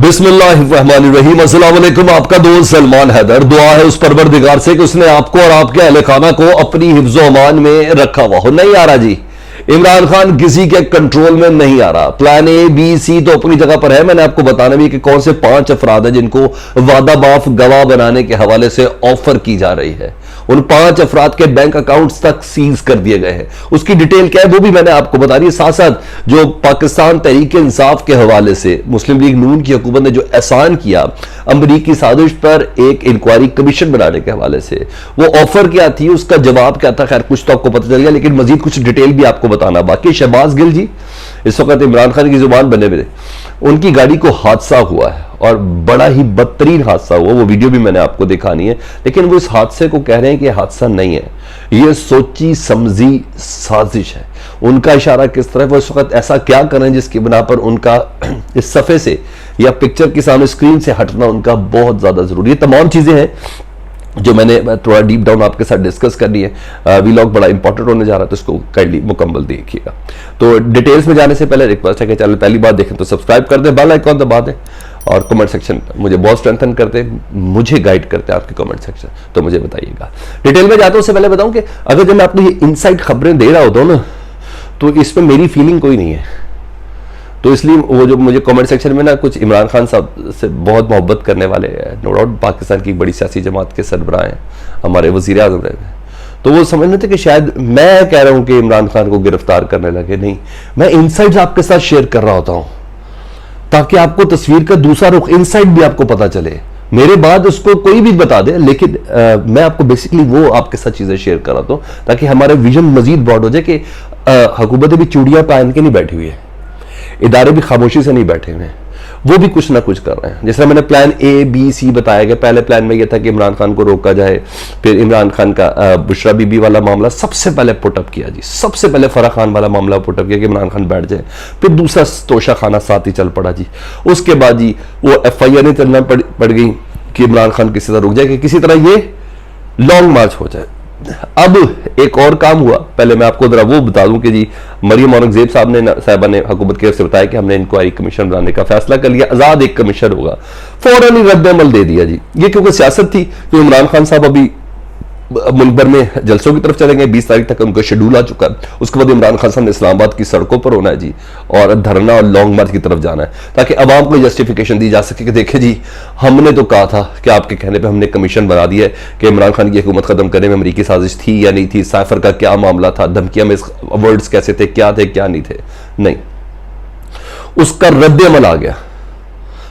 बिस्मिल्लाहिर्रहमानिर्रहीम। अस्सलाम वालेकुम। आपका दोस्त सलमान हैदर। दुआ है उस परवरदिगार से कि उसने आपको और आपके अहले खाना को अपनी हिफ्ज़ो अमान में रखा हुआ हो। नहीं आ रहा जी, इमरान खान किसी के कंट्रोल में नहीं आ रहा। प्लान ए बी सी तो अपनी जगह पर है। मैंने आपको बताना भी कि कौन से 5 अफराद हैं जिनको वादा माफ गवाह बनाने के हवाले से ऑफर की जा रही है। उन 5 अफराद के बैंक अकाउंट्स तक सीज कर दिए गए हैं। उसकी डिटेल क्या है वो भी मैंने आपको बता दी। साथ साथ जो पाकिस्तान तहरीक इंसाफ के हवाले से मुस्लिम लीग नून की हुकूमत ने जो एहसान किया अमरीकी साजिश पर एक इंक्वायरी कमीशन बनाने के हवाले से, वो ऑफर क्या थी, उसका जवाब क्या था, खैर कुछ तो आपको पता चल गया, लेकिन मजीद कुछ डिटेल भी आपको बताना बाकी। शहबाज गिल जी इस वक्त इमरान खान की जुबान बने हुए, उनकी गाड़ी को हादसा हुआ है और बड़ा ही बदतरीन हादसा हुआ। वो वीडियो भी मैंने आपको दिखानी है, लेकिन वो इस हादसे को कह रहे हैं कि हादसा नहीं है, ये सोची समझी साजिश है। उनका इशारा किस तरह, वो इस वक्त ऐसा क्या करें जिसकी बिना पर उनका इस सफ़े से या पिक्चर के सामने स्क्रीन से हटना उनका बहुत ज़्यादा ज़रूरी है। तमाम चीज़ें हैं जो मैंने थोड़ा डीप डाउन आपके साथ डिस्कस करनी है। व्लॉग बड़ा इंपॉर्टेंट होने जा रहा है, तो इसको काइंडली मुकम्मल देखिएगा। तो डिटेल्स में जाने से पहले रिक्वेस्ट है कि चैनल पहली बार देखें तो सब्सक्राइब कर दें, बेल आइकॉन दबा दें और कमेंट सेक्शन मुझे बहुत स्ट्रेंथन करते हैं, मुझे गाइड करते हैं आपके कमेंट सेक्शन, तो मुझे बताइएगा। डिटेल में जाता हूं उससे पहले बताऊं कि अगर जब मैं आपको ये इनसाइड खबरें दे रहा होता हूं ना, तो इसमें मेरी फीलिंग कोई नहीं है। तो इसलिए वो जो मुझे कमेंट सेक्शन में ना कुछ इमरान खान साहब से बहुत मोहब्बत करने वाले, नो डाउट पाकिस्तान की बड़ी सियासी जमात के सरबराह हैं, हमारे वज़ीर आज़म रहे हैं, तो वो समझ लेते कि शायद मैं कह रहा हूं कि इमरान खान को गिरफ्तार करने लगे। नहीं, मैं इनसाइड्स आपके साथ शेयर कर रहा होता हूं ताकि आपको तस्वीर का दूसरा रुख, इनसाइड भी आपको पता चले। मेरे बाद उसको कोई भी बता दे, लेकिन मैं आपको बेसिकली वो आपके साथ चीजें शेयर कर रहा हूं ताकि हमारा विजन मजीद ब्रॉड हो जाए कि हुकूमतें भी चूड़ियां पहन के नहीं बैठी हुई है, इदारे भी खामोशी से नहीं बैठे हुए हैं, वो भी कुछ ना कुछ कर रहे हैं। जैसे मैंने प्लान ए बी सी बताया गया। पहले प्लान में यह था कि इमरान खान को रोका जाए, फिर इमरान खान का बुशरा बीबी वाला मामला सबसे पहले पुटअप किया जी, सबसे पहले फराह खान वाला मामला पुटअप किया कि इमरान खान बैठ जाए, फिर दूसरा तोशा खाना साथ ही चल पड़ा जी। उसके बाद जी वो FIR नहीं चलना पड़ गई कि इमरान खान किसी तरह रुक जाए, कि किसी तरह ये लॉन्ग मार्च हो जाए। अब एक और काम हुआ, पहले मैं आपको जरा वो बता दूं कि जी मरियम औरंगजेब साहबा ने हुकूमत की ओर से बताया कि हमने इंक्वायरी कमीशन बनाने का फैसला कर लिया, आजाद एक कमीशन होगा, फौरन ही रद्द-ए-अमल दे दिया जी। ये क्योंकि सियासत थी, तो इमरान खान साहब अभी मुल्क भर में जलसों की तरफ चलेंगे। 20 तारीख तक उनका शेड्यूल आ चुका है। उसके बाद इमरान खान साहब ने इस्लामाबाद की सड़कों पर होना है जी, और धरना और लॉन्ग मार्च की तरफ जाना है, ताकि अवाम को जस्टिफिकेशन दी जा सके कि देखिए जी हमने तो कहा था कि आपके कहने पे हमने कमीशन बना दिया है कि इमरान खान की हुकूमत खत्म करने में अमरीकी साजिश थी या नहीं थी, साइफर का क्या मामला था, धमकियां में वर्ड्स कैसे थे, क्या थे क्या नहीं थे। नहीं, उसका रद्द-ए-अमल आ गया।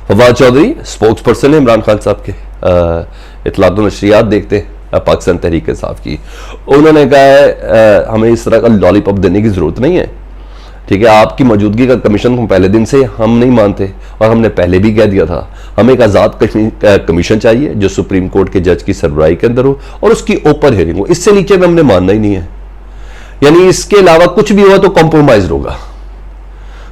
फवाद चौधरी स्पोक्स पर्सन है इमरान खान साहब के, इतलात व नशरियात देखते हैं पाकिस्तान तहरीक इंसाफ की, उन्होंने कहा है हमें इस तरह का लॉलीपॉप देने की जरूरत नहीं है, ठीक है। आपकी मौजूदगी का कमीशन को पहले दिन से हम नहीं मानते, और हमने पहले भी कह दिया था हमें एक आज़ाद कमीशन चाहिए जो सुप्रीम कोर्ट के जज की सरबराही के अंदर हो और उसकी ओपन हियरिंग हो, इससे नीचे में हमने मानना ही नहीं है। यानी इसके अलावा कुछ भी हुआ तो कॉम्प्रोमाइज होगा।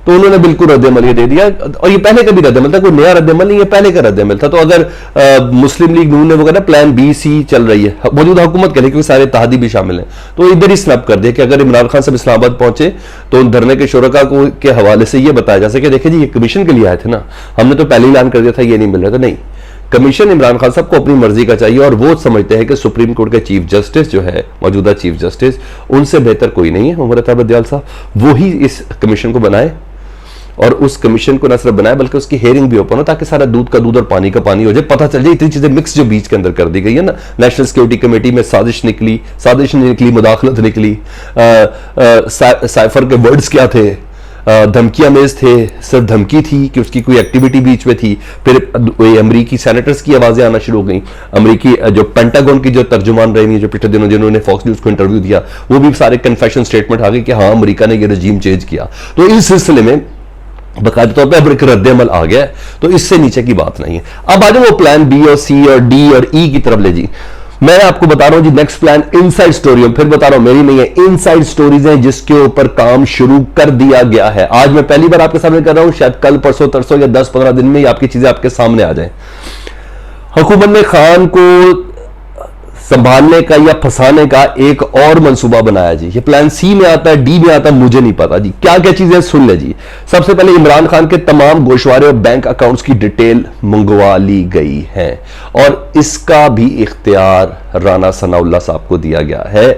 तो उन्होंने बिल्कुल रद्द-ए-अमल ये दे दिया, और ये पहले का भी रद्द-ए-अमल था, कोई नया रद्द-ए-अमल नहीं है, पहले का रद्द-ए-अमल था। तो अगर मुस्लिम लीग नून ने वो कहना प्लान बी सी चल रही है, मौजूदा हुकूमत के लिए, क्योंकि सारे इत्तेहादी भी शामिल हैं, तो इधर ही स्नैप कर दिया कि अगर इमरान खान साहब इस्लामाबाद पहुंचे तो उन धरने के शुरका को के हवाले से ये बताया जा सके देखिए जी ये कमीशन के लिए आए थे ना, हमने तो पहले ही ऐलान कर दिया था ये नहीं मिल रहा था। नहीं, कमीशन इमरान खान साहब को अपनी मर्जी का चाहिए, और वो समझते हैं कि सुप्रीम कोर्ट के चीफ जस्टिस जो है, मौजूदा चीफ जस्टिस, उनसे बेहतर कोई नहीं है, उमर अता बदियाल साहब, वो ही इस कमीशन को बनाए, और उस कमीशन को न सिर्फ बनाए बल्कि उसकी हेयरिंग भी ओपन हो, ताकि सारा दूध का दूध और पानी का पानी हो जाए, पता चल जाए। इतनी चीजें मिक्स जो बीच के अंदर कर दी गई है ना, नेशनल सिक्योरिटी कमेटी में साजिश निकली, मुदाखलत निकली, साइफर के वर्ड्स क्या थे, धमकियां मेज थे, सिर्फ धमकी थी कि उसकी कोई एक्टिविटी बीच में थी। फिर अमरीकी सेनेटर्स की आवाजें आना शुरू हो गई, अमरीकी जो पेंटागन की जो तर्जुमान रही, जो पिछले दिनों जिन्होंने फॉक्स न्यूज को इंटरव्यू दिया, वो भी सारे कन्फेशन स्टेटमेंट आ गए कि हाँ अमरीका ने ये रजीम चेंज किया। तो इस सिलसिले में बाकायदा तौर पर एक रद्द-ए-अमल आ गया, तो इससे नीचे की बात नहीं है। अब आ जाओ वो प्लान बी और सी और डी और ई की तरफ ले जी। मैं आपको बता रहा हूं जी नेक्स्ट प्लान इनसाइड स्टोरी, फिर बता रहा हूं मेरी नहीं है, इनसाइड स्टोरीज हैं जिसके ऊपर काम शुरू कर दिया गया है। आज मैं पहली बार आपके सामने कर रहा हूं, शायद कल परसों तरसों या 10-15 दिन में ही आपकी चीजें आपके सामने आ जाए। हुकूमत ने खान को संभालने का या फंसाने का एक और मंसूबा बनाया जी। ये प्लान सी में आता है, डी में आता है, मुझे नहीं पता जी। क्या क्या चीजें सुन ले जी। सबसे पहले इमरान खान के तमाम गोशवारे और बैंक अकाउंट्स की डिटेल मंगवा ली गई है और इसका भी इख्तियार राना सनाउल्लाह साहब को दिया गया है।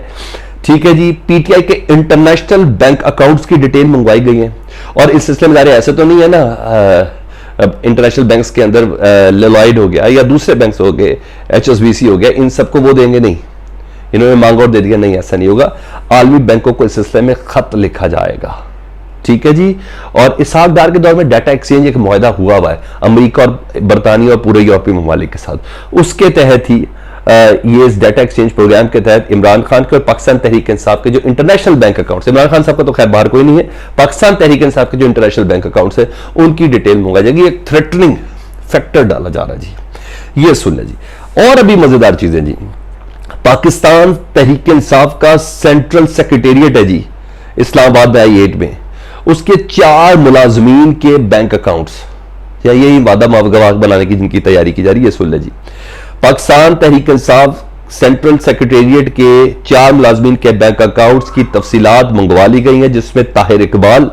ठीक है जी। पीटीआई के इंटरनेशनल बैंक अकाउंट्स की डिटेल मंगवाई गई है और इस सिलसिले में ऐसे तो नहीं है ना इंटरनेशनल बैंक्स के अंदर लॉयड हो गया या दूसरे बैंक्स हो गए, एचएसबीसी हो गया, इन सबको वो देंगे नहीं, इन्होंने मांग और दे दिया, नहीं ऐसा नहीं होगा। आलमी बैंकों को इस सिलसिले में खत लिखा जाएगा। ठीक है जी। और इसहाक डार के दौर में डाटा एक्सचेंज एक मुआहदा हुआ है अमेरिका और बरतानिया और पूरे यूरोपीय ममालिक के साथ, उसके तहत ही ये इस डाटा एक्सचेंज प्रोग्राम के तहत इमरान खान के और पाकिस्तान तहरीक इंसाफ के जो international bank accounts, Imran Khan साहब का तो खैर बाहर कोई नहीं है, पाकिस्तान तहरीक इंसाफ के जो इंटरनेशनल बैंक अकाउंट्स है उनकी डिटेल मंगाई जाएगी। एक थ्रेटनिंग फैक्टर डाला जा रहा है जी। ये सुन ले जी। और अभी मजेदार चीजें जी, पाकिस्तान तहरीक इंसाफ का सेंट्रल सेक्रेटेरिएट है जी इस्लामाबाद में I-8 में, उसके 4 मुलाजमीन के बैंक अकाउंट्स या यही वादा मावगवाह बनाने की जिनकी तैयारी की जा रही है, सुन ले जी। पाकिस्तान तहरीक इंसाफ सेंट्रल सेक्रेटेरिएट के 4 मुलाजमीन के बैंक अकाउंट्स की तफसीलात मंगवा ली गई हैं, जिसमें ताहिर इकबाल,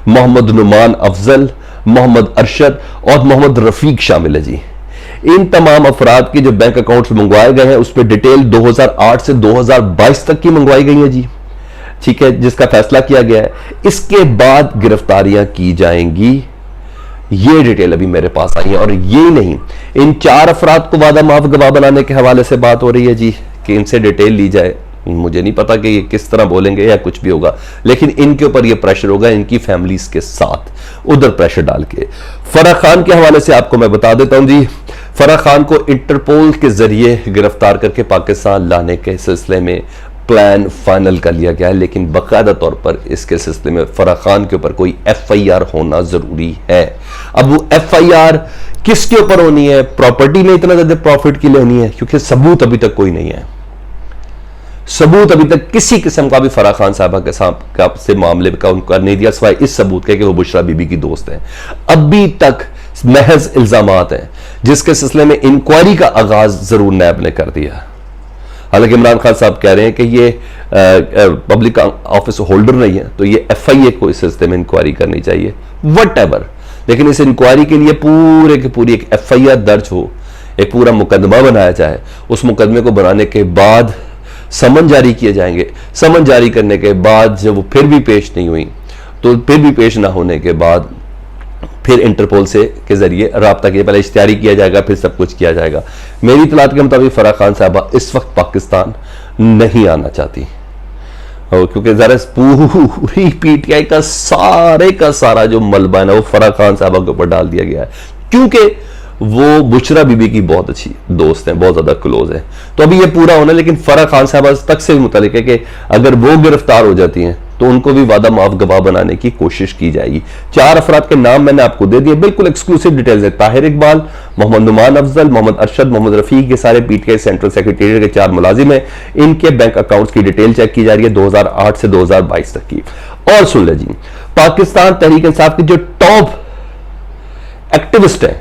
मोहम्मद नुमान अफजल, मोहम्मद अरशद और मोहम्मद रफीक शामिल है जी। इन तमाम अफराद के जो बैंक अकाउंट्स मंगवाए गए हैं उसमें डिटेल 2008 से 2022 तक की मंगवाई गई है जी। ठीक है, जिसका फैसला किया गया है। इसके बाद गिरफ्तारियां की जाएंगी, ये डिटेल अभी मेरे पास आई है। और ये नहीं, इन 4 अफराद को वादा माफ गवाह बनाने के हवाले से बात हो रही है जी कि इनसे डिटेल ली जाए। मुझे नहीं पता कि ये किस तरह बोलेंगे या कुछ भी होगा, लेकिन इनके ऊपर ये प्रेशर होगा, इनकी फैमिलीज के साथ उधर प्रेशर डाल के। फराह खान के हवाले से आपको मैं बता देता हूं जी, फराह खान को इंटरपोल के जरिए गिरफ्तार करके पाकिस्तान लाने के सिलसिले में प्लान फाइनल कर लिया गया है, लेकिन बाकायदा तौर पर इसके सिलसिले में फराह खान के ऊपर कोई FIR होना जरूरी है। अब वो FIR किसके ऊपर होनी है? प्रॉपर्टी में इतना ज्यादा प्रॉफिट की लेनी है, क्योंकि सबूत अभी तक कोई नहीं है। सबूत अभी तक किसी किस्म का भी फराह खान साहबा के साथ से मामले का उनका नहीं दिया, सिवाय इस सबूत के कि वो बुशरा बीबी की दोस्त है। अभी तक महज इल्जामात हैं, जिसके सिलसिले में इंक्वायरी का आगाज जरूर नैब ने कर दिया। हालांकि इमरान खान साहब कह रहे हैं कि ये पब्लिक ऑफिस होल्डर नहीं है, तो ये FIA को इस सिलसिले में इंक्वायरी करनी चाहिए, वट। लेकिन इस इंक्वायरी के लिए पूरे की पूरी एक FIR दर्ज हो, एक पूरा मुकदमा बनाया जाए। उस मुकदमे को बनाने के बाद समन जारी किए जाएंगे। समन जारी करने के बाद जब वो फिर भी पेश नहीं हुई, तो फिर भी पेश ना होने के बाद फिर इंटरपोल से के जरिए राब्ता किया, पहले इश्तिहारी किया जाएगा, फिर सब कुछ किया जाएगा। मेरी इतलात के मुताबिक फराह खान साहबा इस वक्त पाकिस्तान नहीं आना चाहती, और क्योंकि जरा पूरी PTI का सारा जो मलबा है ना वो फराह खान साहबा के ऊपर डाल दिया गया है, क्योंकि वो बुशरा बीबी की बहुत अच्छी दोस्त हैं, बहुत ज्यादा क्लोज है। तो अभी ये पूरा होना, लेकिन फराह खान साहबा तक से मुतालिक है कि अगर वो गिरफ्तार हो जाती हैं तो उनको भी वादा माफ गवाह बनाने की कोशिश की जाएगी। 4 अफराद के नाम मैंने आपको दे दिए, बिल्कुल एक्सक्लूसिव डिटेल्स है। ताहिर इकबाल, मोहम्मद नुमान अफजल, मोहम्मद अरशद, मोहम्मद रफीक, ये सारे PTI सेंट्रल सेक्रेटेरिएट के 4 मुलाजिम हैं। इनके बैंक अकाउंट्स की डिटेल चेक की जा रही है 2008 से 2022 तक की। और सुन ले जी, पाकिस्तान तहरीक इंसाफ की जो टॉप एक्टिविस्ट है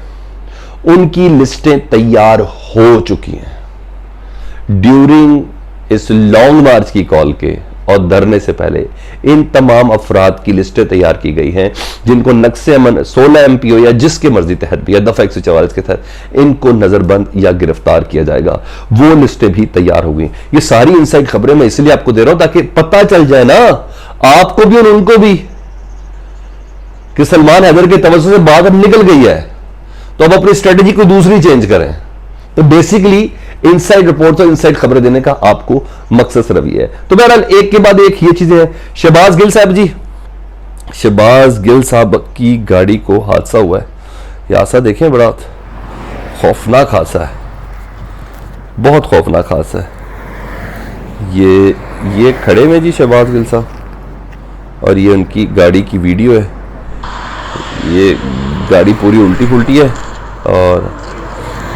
उनकी लिस्टें तैयार हो चुकी हैं। ड्यूरिंग इस लॉन्ग मार्च की कॉल के और धरने से पहले इन तमाम अफराद की लिस्टें तैयार की गई हैं, जिनको नक्शे अमन 16 MPO या जिसके मर्जी तहत भी या दफा 144 के तहत इनको नजरबंद या गिरफ्तार किया जाएगा। वो लिस्टें भी तैयार हो गई। ये सारी इनसाइड खबरें मैं इसलिए आपको दे रहा हूं ताकि पता चल जाए ना आपको भी और उनको भी कि सलमान हैदर के तवज्जो से बात अब निकल गई है, तो अब अपनी स्ट्रेटेजी को दूसरी चेंज करें। तो बेसिकली इनसाइड रिपोर्ट और इनसाइड खबरें देने का आपको मकसद सिर्फ ये है। तो बहरहाल एक के बाद एक ये चीजें हैं। शहबाज गिल साहब जी, शहबाज गिल साहब की गाड़ी को हादसा हुआ है। ये हादसा देखें, बड़ा खौफनाक हादसा है, बहुत खौफनाक हादसा है। ये खड़े में जी शहबाज गिल साहब, और ये उनकी गाड़ी की वीडियो है। ये गाड़ी पूरी उल्टी फुल्टी है, और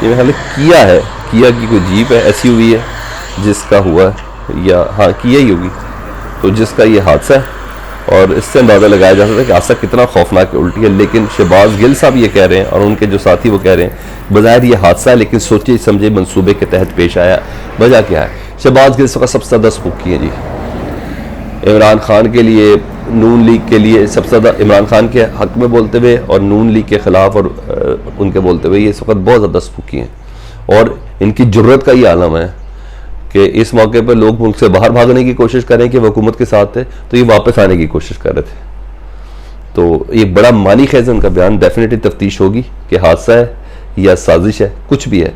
ये मेरे ख्याल किया है, किया की कोई जीप है, SUV है जिसका हुआ है, या हाँ किया ही होगी, तो जिसका ये हादसा है। और इससे अंदाज़ा लगाया जा सकता है कि हादसा कितना खौफनाक उल्टी है। लेकिन शहबाज गिल साहब ये कह रहे हैं और उनके जो साथी वो कह रहे हैं बज़ाहिर ये हादसा है, लेकिन सोचे समझे मंसूबे के तहत पेश आया। वजह क्या है? शहबाज गिल इस वक्त सबसे ज़्यादा स्पूकी हैं जी। इमरान खान के लिए, नून लीग के लिए सबसे ज़्यादा इमरान खान के हक में बोलते हुए और नून लीग के ख़िलाफ़ और उनके बोलते हुए ये इस वक्त बहुत ज़्यादा स्पूकी हैं। और इनकी जुर्रत का ये आलम है कि इस मौके पर लोग मुल्क से बाहर भागने की कोशिश करें कि वो हुकूमत के साथ थे, तो ये वापस आने की कोशिश कर रहे थे। तो ये बड़ा मानी खेज उनका बयान, डेफिनेटली तफ्तीश होगी कि हादसा है या साजिश है, कुछ भी है।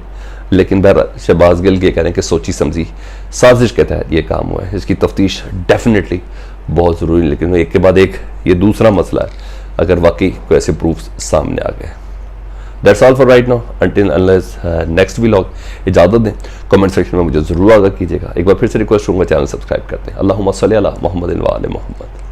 लेकिन बहरहाल शहबाज गिल के कह रहे हैं कि सोची समझी साजिश के तहत ये काम हुआ है। इसकी तफ्तीश डेफिनेटली बहुत ज़रूरी है, लेकिन एक के बाद एक ये दूसरा मसला है अगर वाकई कोई ऐसे प्रूफ सामने आ गए। That's all for right now, until unless next vlog. इजाज़त दें, कमेंट सेक्शन में मुझे ज़रूर आगाह कीजिएगा। एक बार फिर से रिक्वेस्ट करूँगा, चैनल सब्सक्राइब करते हैं। अल्लाहुम्मा सल्ली अला मुहम्मद व आले मुहम्मद।